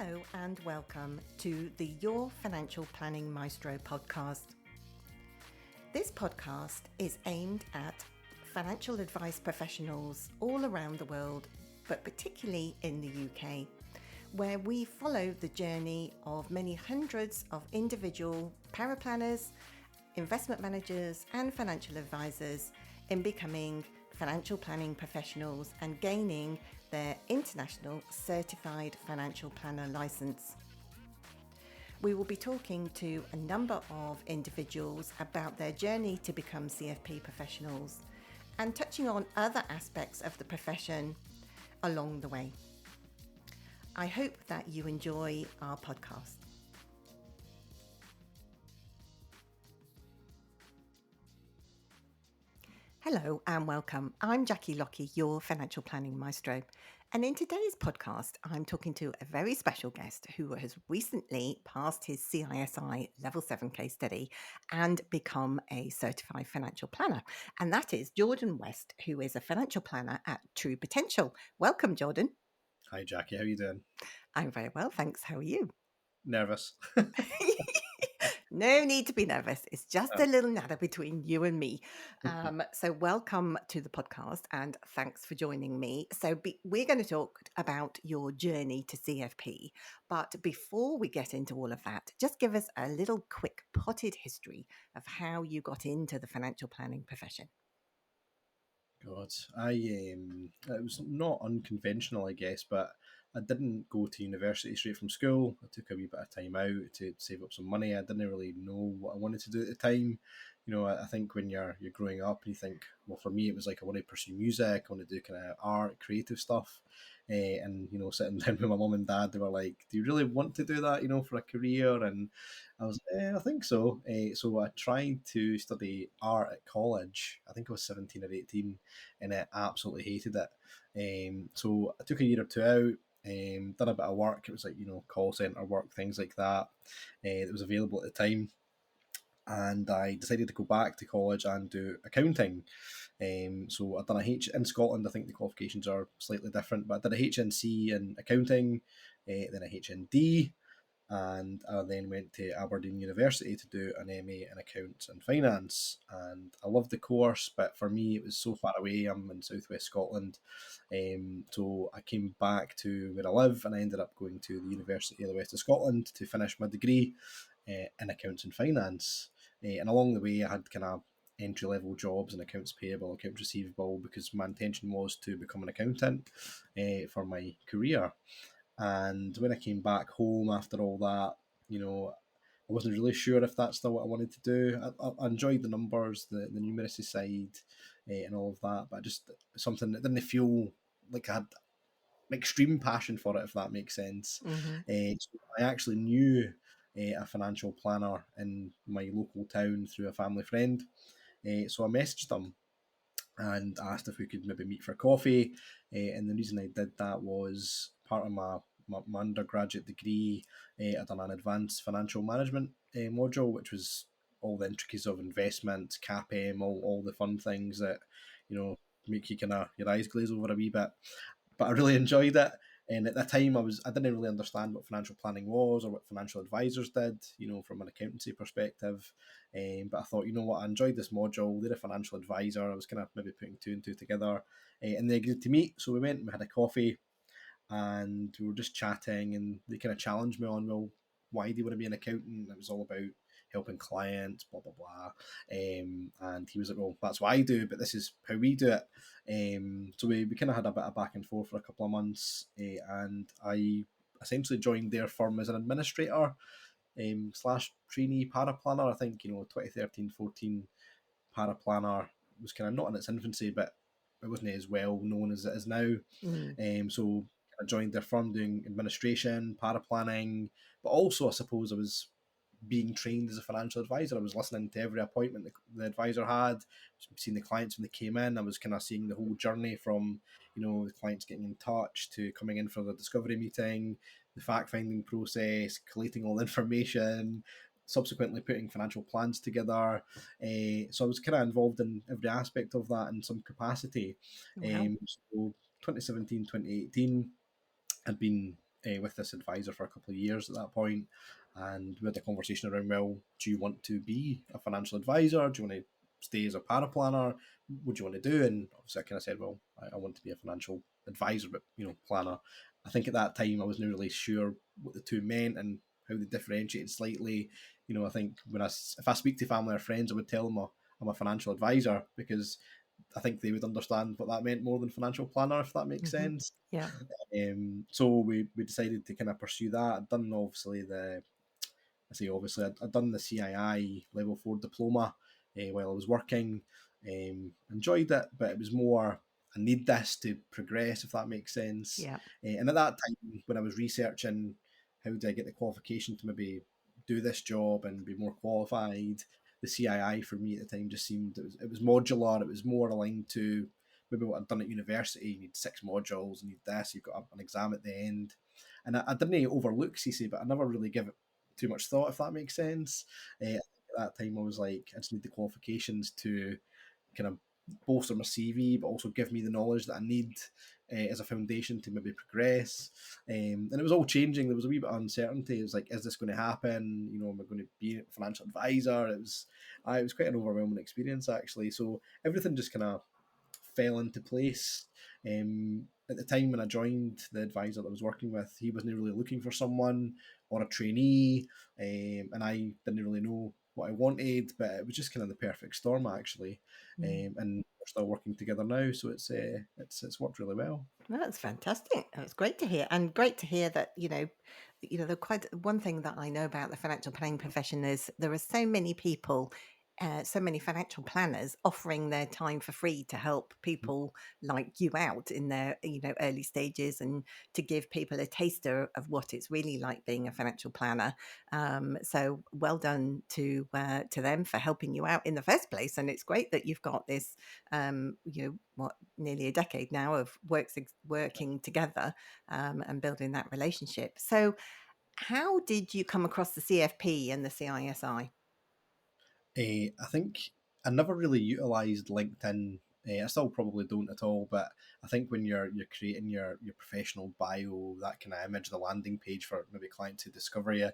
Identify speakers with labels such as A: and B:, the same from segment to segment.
A: Hello and welcome to the Your Financial Planning Maestro podcast. This podcast is aimed at financial advice professionals all around the world, but particularly in the UK, where we follow the journey of many hundreds of individual paraplanners, investment managers and financial advisors in becoming financial planning professionals and gaining their international certified financial planner license. We will be talking to a number of individuals about their journey to become CFP professionals and touching on other aspects of the profession along the way. I hope that you enjoy our podcast. Hello and welcome. I'm Jackie Lockie, your financial planning maestro. And in today's podcast, I'm talking to a very special guest who has recently passed his CISI L7 case study and become a certified financial planner. And that is Jordan West, who is a financial planner at True Potential. Welcome, Jordan.
B: Hi, Jackie. How are you doing?
A: I'm very well, thanks. How are you?
B: Nervous.
A: No need to be nervous. It's just a little natter between you and me. So welcome to the podcast and thanks for joining me. So we're going to talk about your journey to CFP. But before we get into all of that, just give us a little quick potted history of how you got into the financial planning profession.
B: God, it was not unconventional, I guess, but I didn't go to university straight from school. I took a wee bit of time out to save up some money. I didn't really know what I wanted to do at the time. You know, I think when you're growing up and you think, well, for me, it was like I want to pursue music, I want to do kind of art, creative stuff. And, you know, sitting down with my mum and dad, they were like, do you really want to do that, you know, for a career? And I was, I think so. So I tried to study art at college. I think I was 17 or 18 and I absolutely hated it. So I took a year or two out, done a bit of work. It was like, you know, call centre work, things like that. That was available at the time. And I decided to go back to college and do accounting. So I've done a H in Scotland. I think the qualifications are slightly different, but I did a HNC in accounting, then a HND, and I then went to Aberdeen University to do an MA in accounts and finance. And I loved the course, but for me it was so far away. I'm in southwest Scotland, so I came back to where I live, and I ended up going to the University of the West of Scotland to finish my degree in accounts and finance. And along the way I had kind of entry-level jobs in accounts payable, accounts receivable, because my intention was to become an accountant for my career. And when I came back home after all that, you know, I wasn't really sure if that's still what I wanted to do. I enjoyed the numbers, the numeracy side, and all of that, but just something that didn't feel like I had an extreme passion for it, if that makes sense.
A: Mm-hmm.
B: So I actually knew a financial planner in my local town through a family friend. So I messaged them and asked if we could maybe meet for coffee. And the reason I did that was part of my undergraduate degree. I'd done an advanced financial management module, which was all the intricacies of investment, CAPM, all the fun things that, you know, make you kind of your eyes glaze over a wee bit. But I really enjoyed it. And at that time, I didn't really understand what financial planning was or what financial advisors did, you know, from an accountancy perspective. But I thought, you know what, I enjoyed this module. They're a financial advisor. I was kind of maybe putting two and two together. And they agreed to meet. So we went and we had a coffee and we were just chatting, and they kind of challenged me on, well, why do you want to be an accountant? It was all about helping clients, blah, blah, blah. And he was like, well, that's what I do, but this is how we do it. So we kind of had a bit of back and forth for a couple of months, and I essentially joined their firm as an administrator slash trainee paraplanner. I think, you know, 2013, 14 paraplanner was kind of not in its infancy, but it wasn't as well known as it is now. So I joined their firm doing administration, paraplanning, but also I suppose I was being trained as a financial advisor. I was listening to every appointment the advisor had, seeing the clients when they came in. I was kind of seeing the whole journey from, you know, the clients getting in touch to coming in for the discovery meeting, the fact-finding process, collating all the information, subsequently putting financial plans together. So I was kind of involved in every aspect of that in some capacity.
A: Wow.
B: So 2017, 2018 had been with this advisor for a couple of years at that point, and we had a conversation around, well, do you want to be a financial advisor? Do you want to stay as a paraplanner? What do you want to do? And obviously I kind of said, well, I want to be a financial advisor, but planner. I think at that time I wasn't really sure what the two meant and how they differentiated slightly. I think if I speak to family or friends, I would tell them I'm a financial advisor, because I think they would understand what that meant more than financial planner, if that makes
A: Mm-hmm.
B: sense.
A: Yeah.
B: So we decided to kind of pursue that. I'd done I'd done the CII level 4 diploma while I was working. Enjoyed it, but it was more, I need this to progress, if that makes sense.
A: Yeah.
B: And at that time, when I was researching how do I get the qualification to maybe do this job and be more qualified, the CII for me at the time just seemed, it was modular. It was more aligned to maybe what I'd done at university. You need 6 modules, you need this, you've got an exam at the end. And I didn't overlook CISI, but I never really give it too much thought, if that makes sense. At that time, I was like, I just need the qualifications to kind of bolster my CV, but also give me the knowledge that I need as a foundation to maybe progress. And it was all changing. There was a wee bit of uncertainty. It was like, is this going to happen? Am I going to be a financial advisor? It was quite an overwhelming experience, actually. So everything just kind of fell into place. At the time when I joined, the advisor that I was working with, he wasn't really looking for someone or a trainee, and I didn't really know what I wanted, but it was just kind of the perfect storm, actually.
A: Mm.
B: And we're still working together now, so it's worked really well.
A: No, that's fantastic. That's great to hear, and great to hear that the quite one thing that I know about the financial planning profession is there are so many people, so many financial planners offering their time for free to help people like you out in their early stages, and to give people a taster of what it's really like being a financial planner. So well done to them for helping you out in the first place, and it's great that you've got this what, nearly a decade now of working together, and building that relationship. So how did you come across the CFP and the CISI?
B: I think I never really utilised LinkedIn. I still probably don't at all, but I think when you're creating your professional bio, that kind of image, the landing page for maybe clients to discover you,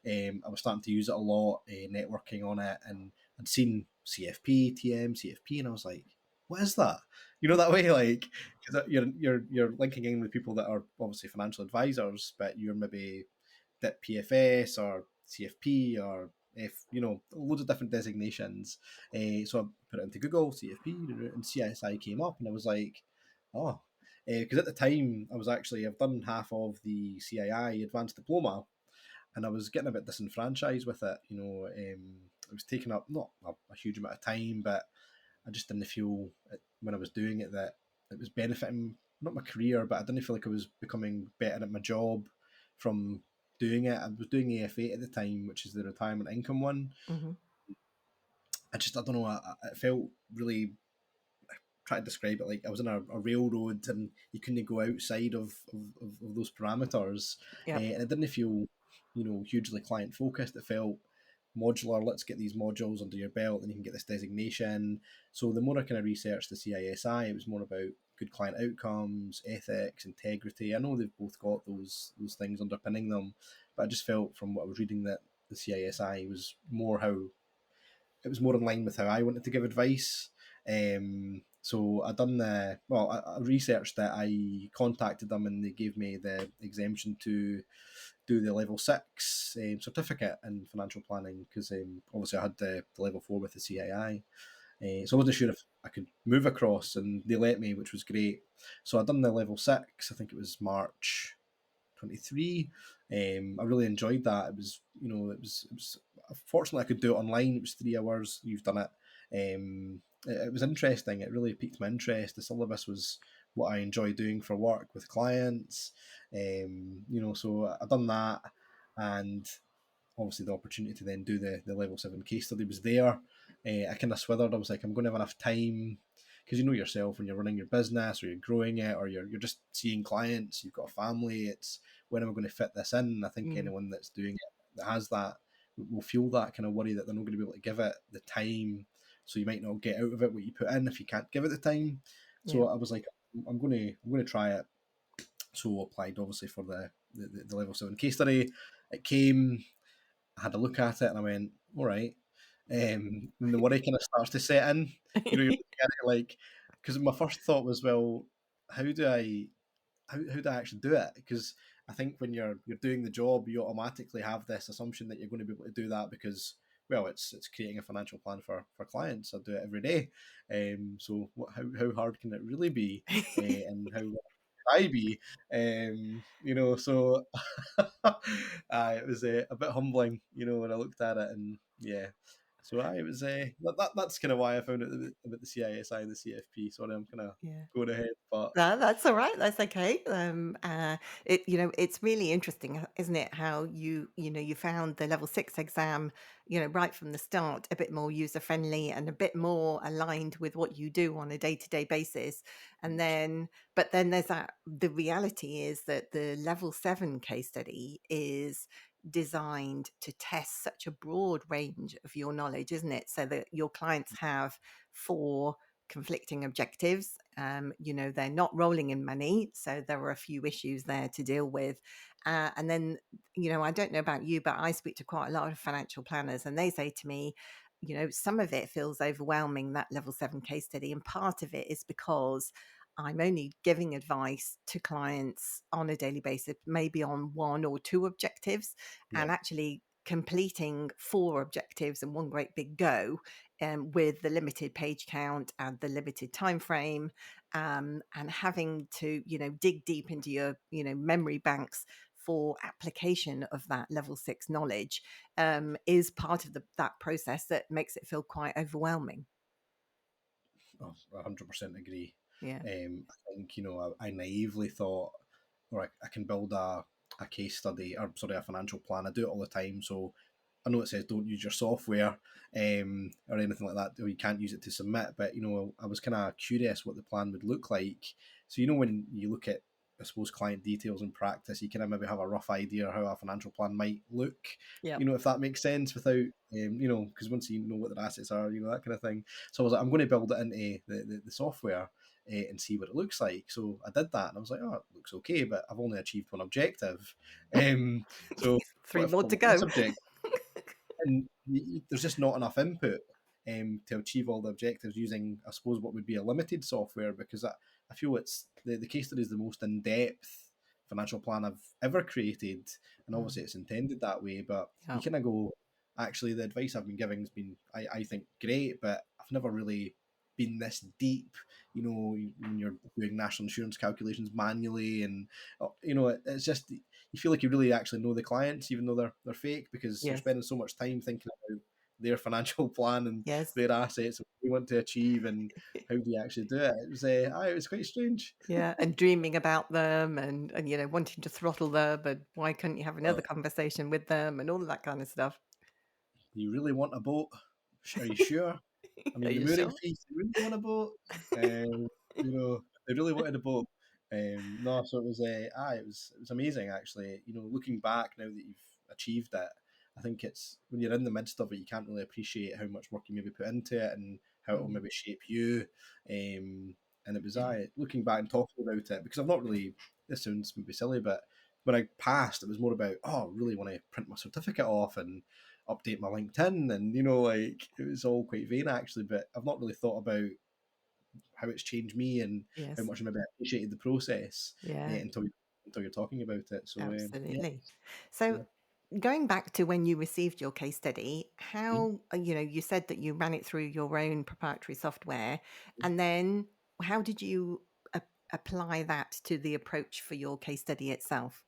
B: I was starting to use it a lot, networking on it, and I'd seen CFP, TM, CFP, and I was like, what is that? That way, like, because you're linking in with people that are obviously financial advisors, but you're maybe DIP PFS or CFP or loads of different designations. So I put it into Google, CFP, and CISI came up, and I was like, oh, because at the time I've done half of the CII advanced diploma, and I was getting a bit disenfranchised with it. It was taking up not a huge amount of time, but I just didn't feel when I was doing it that it was benefiting not my career, but I didn't feel like I was becoming better at my job from doing it. I was doing AF8 at the time, which is the retirement income one.
A: Mm-hmm.
B: I don't know, it felt really, try to describe it like I was in a railroad and you couldn't go outside of those parameters.
A: Yep.
B: And it didn't feel, hugely client focused. It felt modular. Let's get these modules under your belt and you can get this designation. So the more I kind of researched the CISI, it was more about good client outcomes, ethics, integrity. I know they've both got those things underpinning them, but I just felt from what I was reading that the CISI was more in line with how I wanted to give advice. So I researched it. I contacted them and they gave me the exemption to do the level 6 certificate in financial planning, because obviously I had the level 4 with the CII. So I wasn't sure if I could move across, and they let me, which was great. So I done the level 6. I think it was March 23. I really enjoyed that. It was fortunately I could do it online. It was 3 hours. You've done it. It was interesting. It really piqued my interest. The syllabus was what I enjoy doing for work with clients. So I done that, and obviously the opportunity to then do the level 7 case study was there. I kind of swithered. I was like, I'm going to have enough time, because you know yourself when you're running your business or you're growing it or you're just seeing clients, you've got a family. It's when am I going to fit this in? I think
A: Mm.
B: anyone that's doing it that has that will feel that kind of worry that they're not going to be able to give it the time. So you might not get out of it what you put in if you can't give it the time.
A: Yeah.
B: So I was like, I'm going to try it. So applied obviously for the level 7 case study. It came, I had a look at it and I went, all right. And the worry kind of starts to set in. You know, you're looking at it like, because my first thought was, well, how do I how do I actually do it? Because I think when you're doing the job, you automatically have this assumption that you're going to be able to do that because, well, it's creating a financial plan for clients. I do it every day. So how hard can it really be? And how I be? So it was a bit humbling, when I looked at it, and yeah. So it was that's kind of why I found it about the CISI and the CFP. Sorry, I'm kind of
A: Yeah.
B: going ahead, but
A: No, that's all right. That's okay. It's really interesting, isn't it? How you found the level 6 exam, right from the start, a bit more user friendly and a bit more aligned with what you do on a day to day basis. And but then there's the reality is that the level 7 case study is designed to test such a broad range of your knowledge, isn't it? So that your clients have 4 conflicting objectives. They're not rolling in money, so there are a few issues there to deal with. And then, I don't know about you, but I speak to quite a lot of financial planners, and they say to me, some of it feels overwhelming, that level 7 case study, and part of it is because I'm only giving advice to clients on a daily basis, maybe on 1 or 2 objectives,
B: yeah.
A: and actually completing 4 objectives in one great big go, with the limited page count and the limited time frame, and having to dig deep into your memory banks for application of that level 6 knowledge, is part of that process that makes it feel quite overwhelming.
B: Oh, 100% agree.
A: Yeah.
B: I think, I naively thought, or I can build a case study, or sorry, a financial plan. I do it all the time. So I know it says don't use your software or anything like that, or you can't use it to submit. But, I was kind of curious what the plan would look like. So, when you look at, I suppose, client details in practice, you kind of maybe have a rough idea how a financial plan might look,
A: Yeah.
B: if that makes sense without, because once you know what their assets are, that kind of thing. So I was like, I'm going to build it into the software and see what it looks like. So I did that, and I was like, oh, it looks okay, but I've only achieved one objective. So
A: 3
B: what if
A: more
B: I
A: to
B: want this
A: go.
B: objective? And there's just not enough input to achieve all the objectives using, I suppose, what would be a limited software, because I feel it's the case study is the most in-depth financial plan I've ever created, and
A: Mm,
B: obviously it's intended that way, but you
A: yeah.
B: kind of go, actually, the advice I've been giving has been, I think, great, but I've never really been this deep, when you're doing national insurance calculations manually, and it's just, you feel like you really actually know the clients, even though they're fake, because you're
A: Yes.
B: spending so much time thinking about their financial plan and
A: Yes.
B: their assets, and what they want to achieve, and how do you actually do it. It was quite strange.
A: Yeah, and dreaming about them, and wanting to throttle them, and why couldn't you have
B: Uh,
A: another conversation with them and all of that kind of stuff.
B: do you really want a boat? Are you sure? I
A: Are
B: mean, the
A: you
B: mooring
A: sure?
B: fees, they really want a boat. They really wanted a boat. No, so it was amazing actually. Looking back now that you've achieved it, I think it's when you're in the midst of it, you can't really appreciate how much work you maybe put into it and how it will
A: Mm,
B: maybe shape you. And it was
A: yeah.
B: looking back and talking about it, because I've not really. This sounds maybe silly, but when I passed, it was more about, oh, I really want to print my certificate off and update my LinkedIn, and like it was all quite vain actually. But I've not really thought about how it's changed me and how
A: Yes.
B: much I maybe appreciated the process
A: Yeah,
B: until you're talking about it. So yeah,
A: absolutely. So,
B: yeah.
A: going back to when you received your case study,
B: Mhm.
A: how, you said that you ran it through your own proprietary software, and then how did you apply that to the approach for your case study itself?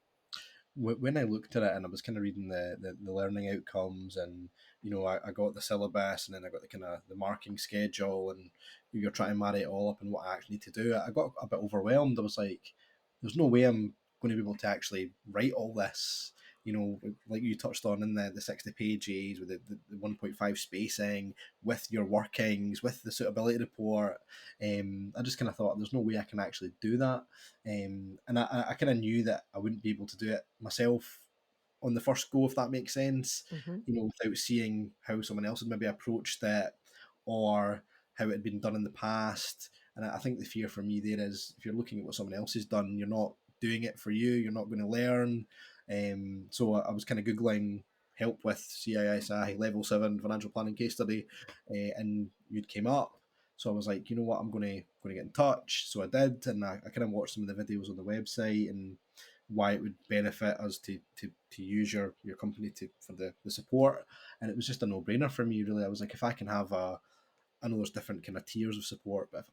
B: When I looked at it and I was kind of reading the learning outcomes, and I got the syllabus, and then I got the kind of the marking schedule, and you're trying to marry it all up and what I actually need to do, I got a bit overwhelmed. I was like, there's no way I'm going to be able to actually write all this, like you touched on in the 60 pages with the 1.5 spacing, with your workings, with the suitability report. I just kind of thought there's no way I can actually do that. And I kind of knew that I wouldn't be able to do it myself on the first go, if that makes sense,
A: Hmm.
B: without seeing how someone else had maybe approached it, or how it had been done in the past. And I think the fear for me there is, if you're looking at what someone else has done, you're not doing it for you. You're not going to learn. So I was kind of Googling help with CISI Level 7 financial planning case study, and you'd came up. So I was like, you know what, I'm going to get in touch. So I did, and I kind of watched some of the videos on the website and why it would benefit us to use your company for the support. And it was just a no-brainer for me, really. I was like, if I can have I know there's different kind of tiers of support, but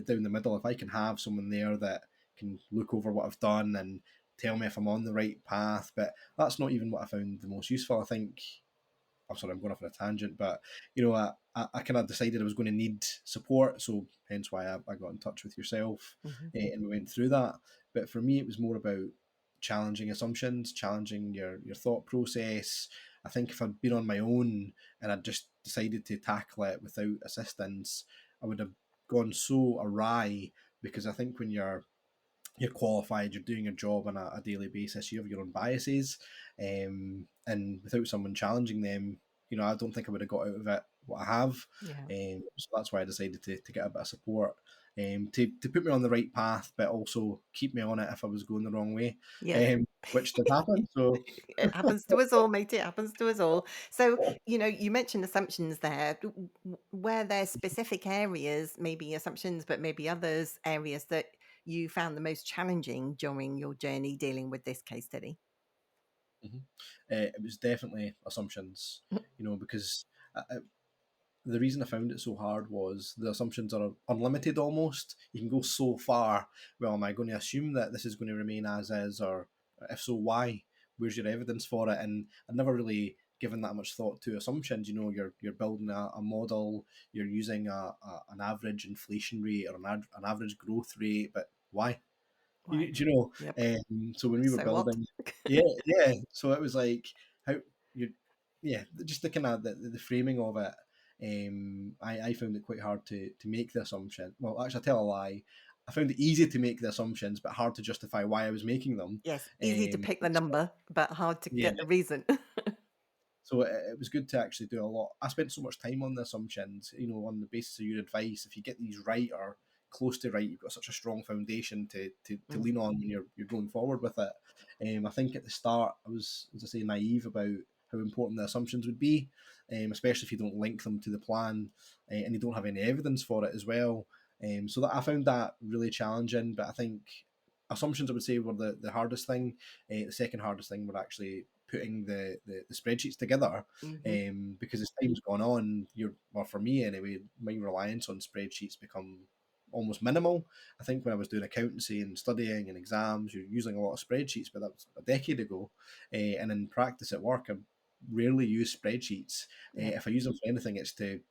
B: down the middle, if I can have someone there that can look over what I've done and tell me if I'm on the right path. But that's not even what I found the most useful. I think, I'm sorry, I'm going off on a tangent, but I kind of decided I was going to need support, so hence why I got in touch with yourself,
A: Mm-hmm.
B: and we went through that. But for me, it was more about challenging assumptions, challenging your thought process. I think if I'd been on my own and I'd just decided to tackle it without assistance, I would have gone so awry, because I think when you're qualified, you're doing your job on a daily basis, you have your own biases, and without someone challenging them, I don't think I would have got out of it what I have.
A: Yeah.
B: So that's why I decided to get a bit of support, to put me on the right path, but also keep me on it if I was going the wrong way,
A: Yes.
B: which did happen. So
A: It happens to us all, mate. It happens to us all. So, you mentioned assumptions there. Were there specific areas, maybe assumptions, but maybe others areas that you found the most challenging during your journey dealing with this case study?
B: mhm. It was definitely assumptions, because the reason I found it so hard was the assumptions are unlimited almost. You can go so far. Well, am I going to assume that this is going to remain as is, or if so, why? Where's your evidence for it? And I've never really given that much thought to assumptions. You're building a model, you're using an average inflation rate or an average growth rate, but why?
A: Why?
B: Do you know?
A: Yep.
B: So when we were
A: So what?
B: building, yeah, yeah. So it was like how you, yeah, just the kind of the framing of it. I found it quite hard to make the assumption. Well, actually, I tell a lie. I found it easy to make the assumptions, but hard to justify why I was making them.
A: Yes, easy to pick the
B: So,
A: number, but hard to
B: yeah,
A: get the reason.
B: so it was good to actually do a lot. I spent so much time on the assumptions, on the basis of your advice. If you get these right or close to right, you've got such a strong foundation to
A: Mm,
B: lean on when you're going forward with it. I think at the start I was, as I say, naive about how important the assumptions would be, especially if you don't link them to the plan, and you don't have any evidence for it as well. So that I found that really challenging. But I think assumptions, I would say, were the hardest thing. The second hardest thing were actually putting the spreadsheets together,
A: mhm.
B: because as time's gone on, well, for me anyway, my reliance on spreadsheets become almost minimal. I think when I was doing accountancy and studying and exams, you're using a lot of spreadsheets, but that was a decade ago. And in practice at work, I rarely use spreadsheets.
A: Yeah,
B: If I use them for anything, it's to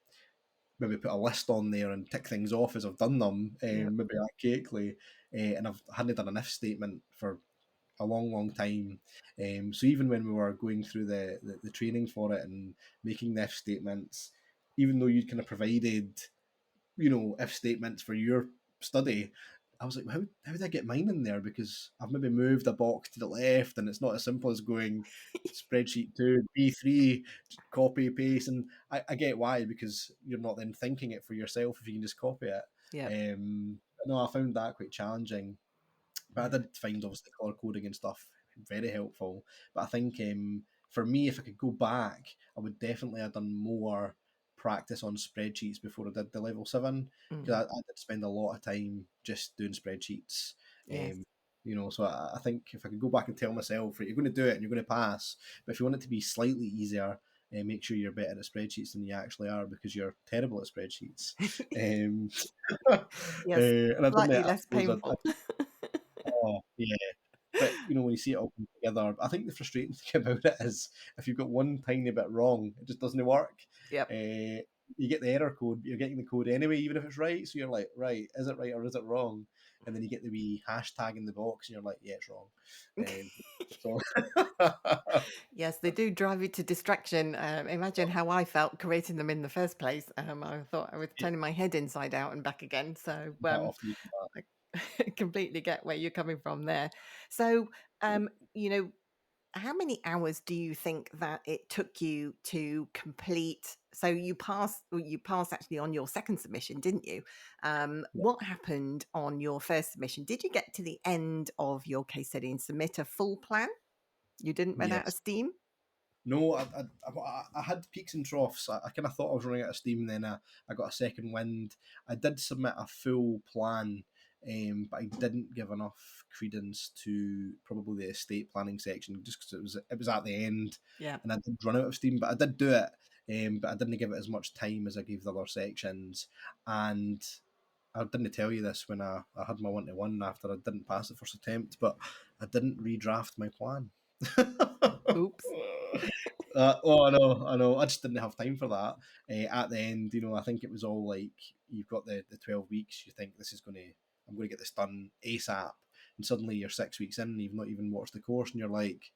B: maybe put a list on there and tick things off as I've done them,
A: yeah,
B: maybe archaically. And I hadn't done an if statement for a long, long time. So even when we were going through the training for it and making the if statements, even though you'd kind of provided, if statements for your study, I was like, how did I get mine in there? Because I've maybe moved a box to the left, and it's not as simple as going spreadsheet 2, B3, copy, paste. And I get why, because you're not then thinking it for yourself if you can just copy it.
A: yeah,
B: No, I found that quite challenging, but I
A: yeah.
B: did find obviously color coding and stuff very helpful. But I think, for me, if I could go back, I would definitely have done more practice on spreadsheets before I did the level 7, because
A: Mm,
B: I did spend a lot of time just doing spreadsheets.
A: yes.
B: Um, so I think if I could go back and tell myself, right, you're going to do it and you're going to pass, but if you want it to be slightly easier, make sure you're better at spreadsheets than you actually are, because you're terrible at spreadsheets. Um,
A: Yes,
B: and I didn't,
A: slightly
B: I
A: less
B: suppose,
A: painful.
B: oh, yeah. But when you see it all come together, I think the frustrating thing about it is if you've got one tiny bit wrong, it just doesn't work.
A: Yep.
B: You get the error code, but you're getting the code anyway, even if it's right. So you're like, right, is it right or is it wrong? And then you get the wee hashtag in the box, and you're like, yeah, it's wrong. Um, so
A: Yes, they do drive you to distraction. Imagine how I felt creating them in the first place. I thought I was
B: yeah,
A: turning my head inside out and back again. So
B: quite often you do that.
A: I completely get where you're coming from there. So, you know, how many hours do you think that it took you to complete? So you passed actually on your second submission, didn't you?
B: Yeah.
A: What happened on your first submission? Did you get to the end of your case study and submit a full plan? You didn't run out of
B: Yes.
A: steam?
B: No, I had peaks and troughs. I kind of thought I was running out of steam, then I got a second wind. I did submit a full plan, but I didn't give enough credence to probably the estate planning section just because it was at the end,
A: Yeah.
B: and I did run out of steam. But I did do it, but I didn't give it as much time as I gave the other sections. And I didn't tell you this when I had my 1-to-1 after I didn't pass the first attempt, but I didn't redraft my plan.
A: Oops.
B: Oh, I know. I just didn't have time for that. At the end, I think it was all like you've got the 12 weeks. You think I'm going to get this done ASAP, and suddenly you're 6 weeks in, and you've not even watched the course, and you're like,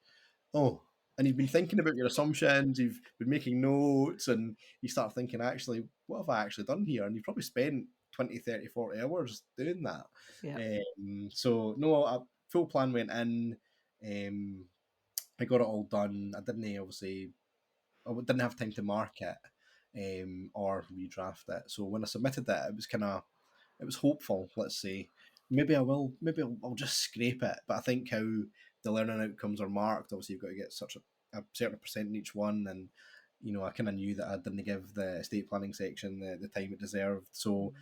B: oh. And you've been thinking about your assumptions. You've been making notes, and you start thinking, actually, what have I actually done here? And you've probably spent 20, 30, 40 hours doing that.
A: Yeah.
B: So no, a full plan went in. I got it all done. I didn't have time to mark it or redraft it. So when I submitted it, it was hopeful. Let's say maybe I will. Maybe I'll just scrape it. But I think how the learning outcomes are marked. Obviously, you've got to get such a certain percent in each one, and I kind of knew that I didn't give the estate planning section the time it deserved. So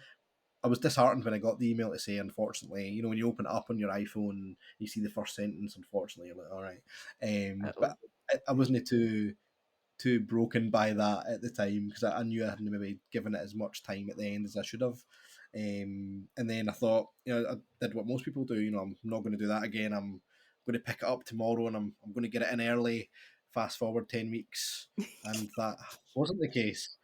B: I was disheartened when I got the email to say, unfortunately, when you open it up on your iPhone, you see the first sentence. Unfortunately, you're like, all right. But
A: Uh-oh.
B: I wasn't too broken by that at the time because I knew I hadn't maybe given it as much time at the end as I should have. And then I thought, I did what most people do. I'm not going to do that again. I'm going to pick it up tomorrow, and I'm going to get it in early. Fast forward 10 weeks, and that wasn't the case.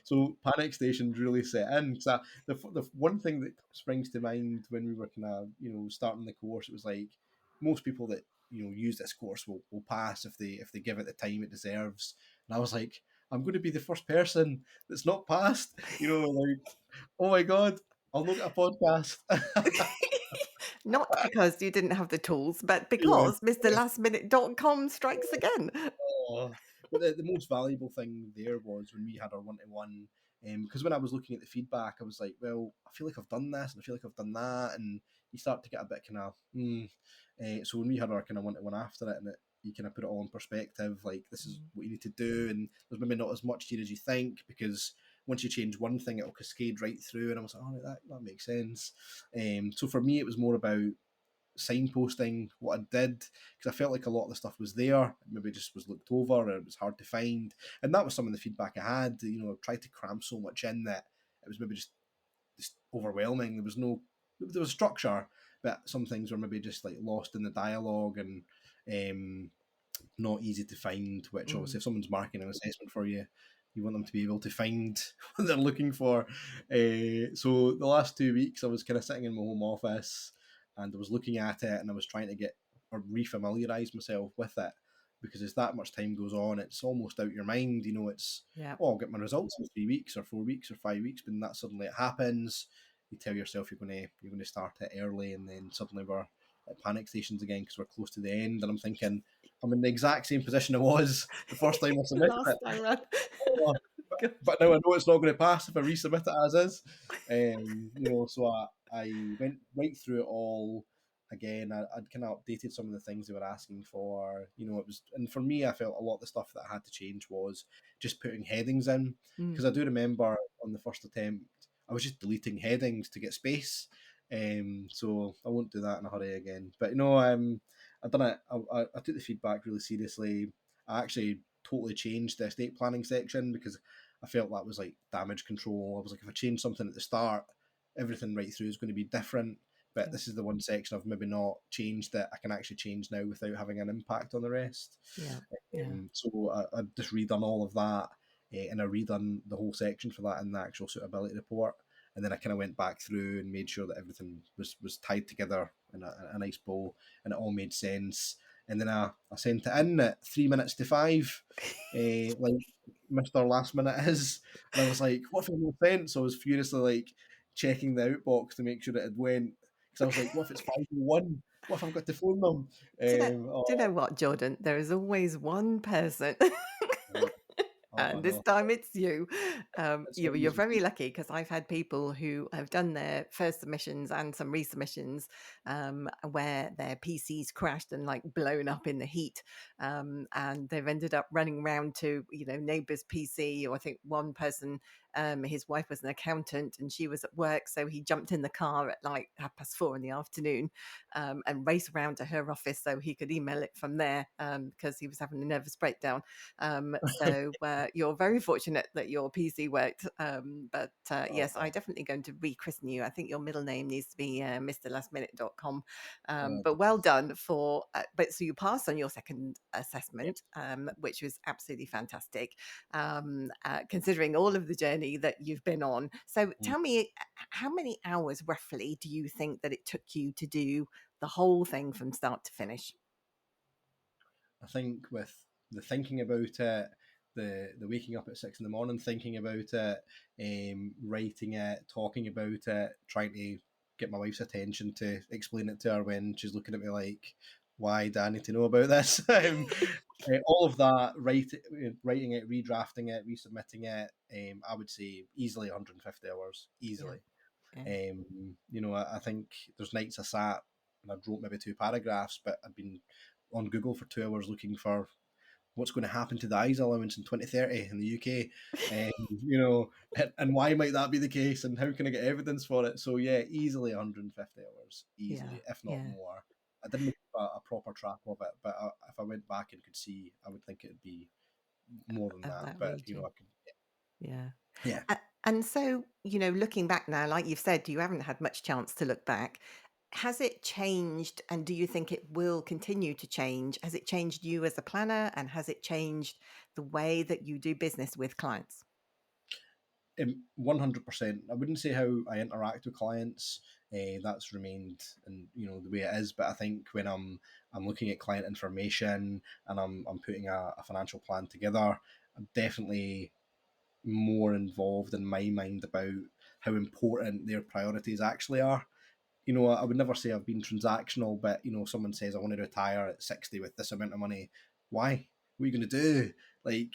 B: So panic stations really set in. Because the one thing that springs to mind when we were kind of starting the course, it was like most people that use this course will pass if they give it the time it deserves. And I was like, I'm going to be the first person that's not passed. Like, oh my god, I'll look at a podcast.
A: Not because you didn't have the tools, but
B: Yeah.
A: because MrLastMinute.com strikes again.
B: Oh. But the most valuable thing there was when we had our 1-to-1, because when I was looking at the feedback, I was like, well, I feel like I've done this and I feel like I've done that, and you start to get a bit kind of, so when we had our kind of 1-to-1 after it, and you kind of put it all in perspective, like this is what you need to do, and there's maybe not as much here as you think, because once you change one thing, it'll cascade right through, and I was like, oh, that makes sense. So for me, it was more about signposting what I did, because I felt like a lot of the stuff was there, it maybe just was looked over or it was hard to find, and that was some of the feedback I had. I tried to cram so much in that it was maybe just overwhelming. There was structure, but some things were maybe just like lost in the dialogue and not easy to find, which obviously
A: Mm.
B: if someone's marking an assessment for you, you want them to be able to find what they're looking for. So the last 2 weeks I was kind of sitting in my home office, and I was looking at it, and I was trying to get or refamiliarize myself with it, because as that much time goes on, it's almost out your mind. It's,
A: Yeah.
B: oh, I'll get my results in 3 weeks or 4 weeks or 5 weeks, but then that suddenly it happens. You tell yourself you're going to start it early, and then suddenly we're at panic stations again because we're close to the end. And I'm thinking, I'm in the exact same position I was the first time I submitted
A: Last
B: it.
A: time round.
B: Oh, but now I know it's not going to pass if I resubmit it as is. So I went right through it all again. I'd kind of updated some of the things they were asking for. It was, and for me, I felt a lot of the stuff that I had to change was just putting headings in, because
A: Mm.
B: I do remember on the first attempt I was just deleting headings to get space. So I won't do that in a hurry again. But I done it. I took the feedback really seriously. I actually totally changed the estate planning section because I felt that was like damage control. I was like, if I change something at the start, everything right through is going to be different. But
A: Yeah.
B: this is the one section I've maybe not changed that I can actually change now without having an impact on the rest.
A: Yeah. Yeah.
B: So I just redone all of that, and I redone the whole section for that in the actual suitability report. And then I kind of went back through and made sure that everything was tied together in a nice bow, and it all made sense. And then I sent it in at 3 minutes to 5, like Mr. Last Minute is. And I was like, what if it no sense? So I was furiously like checking the outbox to make sure that it went. Because I was like, what if it's 5:01? What if I've got to phone them?
A: Do you know
B: Oh,
A: what, Jordan? There is always one person.
B: oh, I
A: And this
B: know.
A: time it's you.
B: It's
A: You're
B: always
A: very
B: me.
A: lucky because I've had people who have done their first submissions and some resubmissions where their PCs crashed and like blown up in the heat, and they've ended up running around to neighbour's PC. Or I think one person, his wife was an accountant and she was at work, so he jumped in the car at like 4:30 in the afternoon and raced around to her office so he could email it from there because he was having a nervous breakdown. So you're very fortunate that your PC worked. But yes, I'm
B: Oh,
A: definitely going to rechristen you. I think your middle name needs to be mrlastminute.com.
B: oh,
A: But well done for. But so you passed on your second
B: yeah.
A: assessment, which was absolutely fantastic, considering all of the journey that you've been on. So
B: Mm.
A: tell me, how many hours roughly do you think that it took you to do the whole thing from start to finish?
B: I think with the thinking about it, the waking up at 6 in the morning, thinking about it, writing it, talking about it, trying to get my wife's attention to explain it to her when she's looking at me like, why do I need to know about this? All of that, writing it, redrafting it, resubmitting it, I would say easily 150 hours,
A: Yeah,
B: easily.
A: yeah,
B: I think there's nights I sat and I'd wrote maybe 2 paragraphs, but I'd been on Google for 2 hours looking for what's going to happen to the ISA allowance in 2030 in the UK, and why might that be the case, and how can I get evidence for it? So yeah, easily 150 hours,
A: yeah,
B: easily, if not
A: yeah.
B: more. I didn't keep a proper track of it, but if I went back and could see, I would think it'd be more than
A: Of
B: that.
A: that
B: But
A: region.
B: I could,
A: Yeah.
B: yeah.
A: And so, looking back now, like you've said, you haven't had much chance to look back. Has it changed, and do you think it will continue to change? Has it changed you as a planner, and has it changed the way that you do business with clients?
B: 100%. I wouldn't say how I interact with clients. That's remained, and the way it is. But I think when I'm looking at client information and I'm putting a financial plan together, I'm definitely more involved in my mind about how important their priorities actually are. I would never say I've been transactional, but someone says I want to retire at 60 with this amount of money. Why? What are you going to do? Like,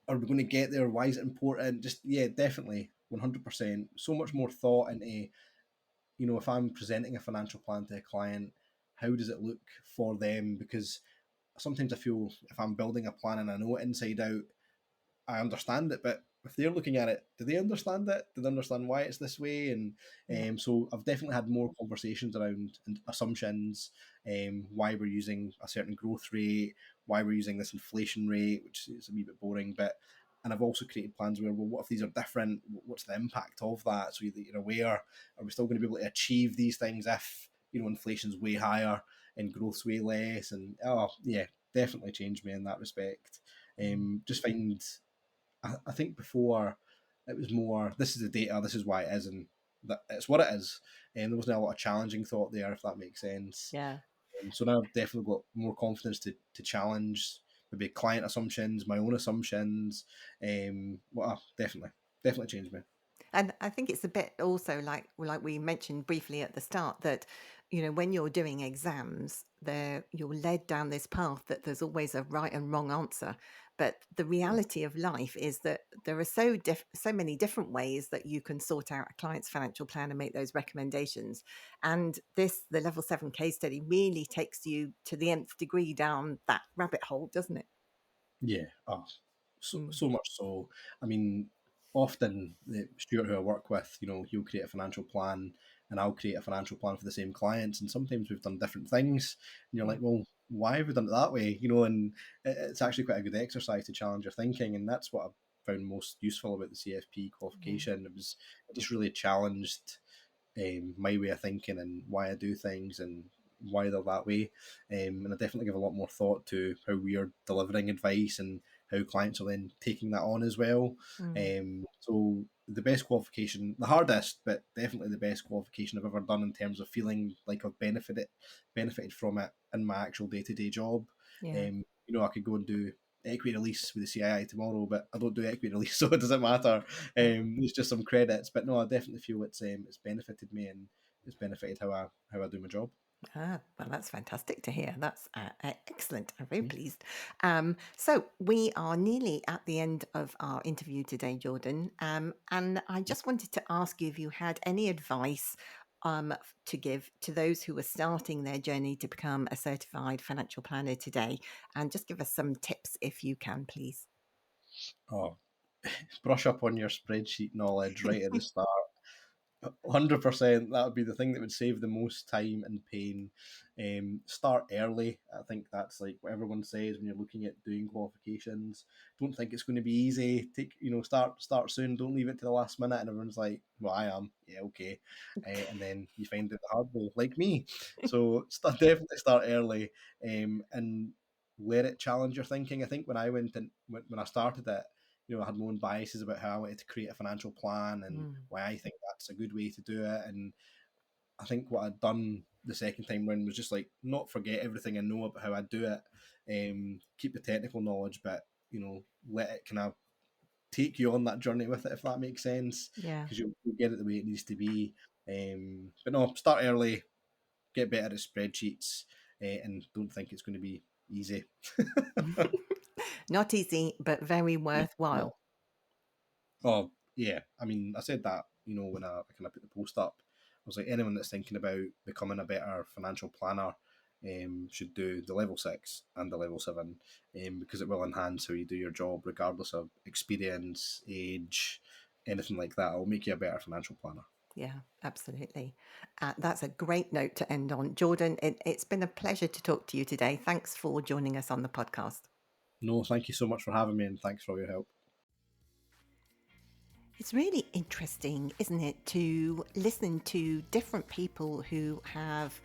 B: are we going to get there? Why is it important? Just, yeah, definitely 100%. So much more thought into, if I'm presenting a financial plan to a client, how does it look for them? Because sometimes I feel if I'm building a plan and I know it inside out, I understand it, but if they're looking at it, do they understand it? Do they understand why it's this way? And
A: Yeah.
B: so I've definitely had more conversations around assumptions, why we're using a certain growth rate, why we're using this inflation rate, which is a wee bit boring, but and I've also created plans where, well, what if these are different? What's the impact of that? So that you're aware, are we still going to be able to achieve these things if inflation's way higher and growth's way less? And oh yeah, definitely changed me in that respect.
A: Mm.
B: Just find I think before it was more, this is the data, this is why it is, and that it's what it is. And there wasn't a lot of challenging thought there, if that makes sense.
A: Yeah.
B: So now I've definitely got more confidence to challenge maybe client assumptions, my own assumptions. Definitely changed me.
A: And I think it's a bit also like we mentioned briefly at the start that when you're doing exams, you're led down this path that there's always a right and wrong answer. But the reality of life is that there are so many different ways that you can sort out a client's financial plan and make those recommendations. And the level 7 case study really takes you to the nth degree down that rabbit hole, doesn't it?
B: Yeah. Oh, so,
A: Mm.
B: so much so. I mean, often the Stuart who I work with, he'll create a financial plan and I'll create a financial plan for the same clients. And sometimes we've done different things. And you're
A: Yeah.
B: like, well, why have we done it that way? And it's actually quite a good exercise to challenge your thinking. And that's what I found most useful about the CFP
A: Yeah.
B: qualification. It just really challenged my way of thinking and why I do things and why they're that way. And I definitely give a lot more thought to how we are delivering advice and how clients are then taking that on as well.
A: Mm.
B: So the best qualification, the hardest, but definitely the best qualification I've ever done in terms of feeling like I've benefited from it in my actual day to day job.
A: Yeah.
B: I could go and do equity release with the CII tomorrow, but I don't do equity release, so it doesn't matter.
A: Yeah.
B: It's just some credits, but no, I definitely feel it's benefited me and it's benefited how I do my job.
A: Well, that's fantastic to hear. That's excellent. I'm very pleased. So we are nearly at the end of our interview today, Jordan. And I just wanted to ask you if you had any advice to give to those who are starting their journey to become a certified financial planner today, and just give us some tips if you can, please.
B: Oh, brush up on your spreadsheet knowledge right at the start. 100%, that would be the thing that would save the most time and pain. Start early. I think that's like what everyone says when you're looking at doing qualifications. Don't think it's going to be easy. Start soon. Don't leave it to the last minute. And everyone's like, "Well, I am. Yeah, okay." And then you find it the hard way, like me. So definitely start early, and let it challenge your thinking. I think when I went and when I started it, I had my own biases about how I wanted to create a financial plan and why I think that's a good way to do it. And I think what I'd done the second time round was just like not forget everything I know about how I do it, keep the technical knowledge, but let it kind of take you on that journey with it, if that makes sense,
A: Yeah.
B: because you'll get it the way it needs to be. But no, start early, get better at spreadsheets, and don't think it's going to be easy.
A: Not easy, but very
B: No.
A: worthwhile.
B: Oh, yeah. I mean, I said that, when I kind of put the post up. I was like, anyone that's thinking about becoming a better financial planner should do the level 6 and the level 7, because it will enhance how you do your job, regardless of experience, age, anything like that. It'll make you a better financial planner.
A: Yeah, absolutely. That's a great note to end on. Jordan, it's been a pleasure to talk to you today. Thanks for joining us on the podcast.
B: No, thank you so much for having me, and thanks for all your help.
A: It's really interesting, isn't it, to listen to different people who have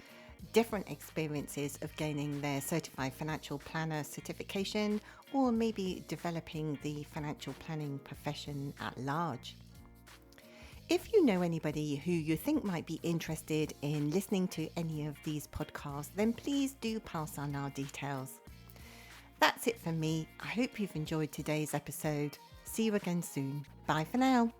A: different experiences of gaining their certified financial planner certification, or maybe developing the financial planning profession at large. If you know anybody who you think might be interested in listening to any of these podcasts, then please do pass on our details. That's it from me. I hope you've enjoyed today's episode. See you again soon. Bye for now.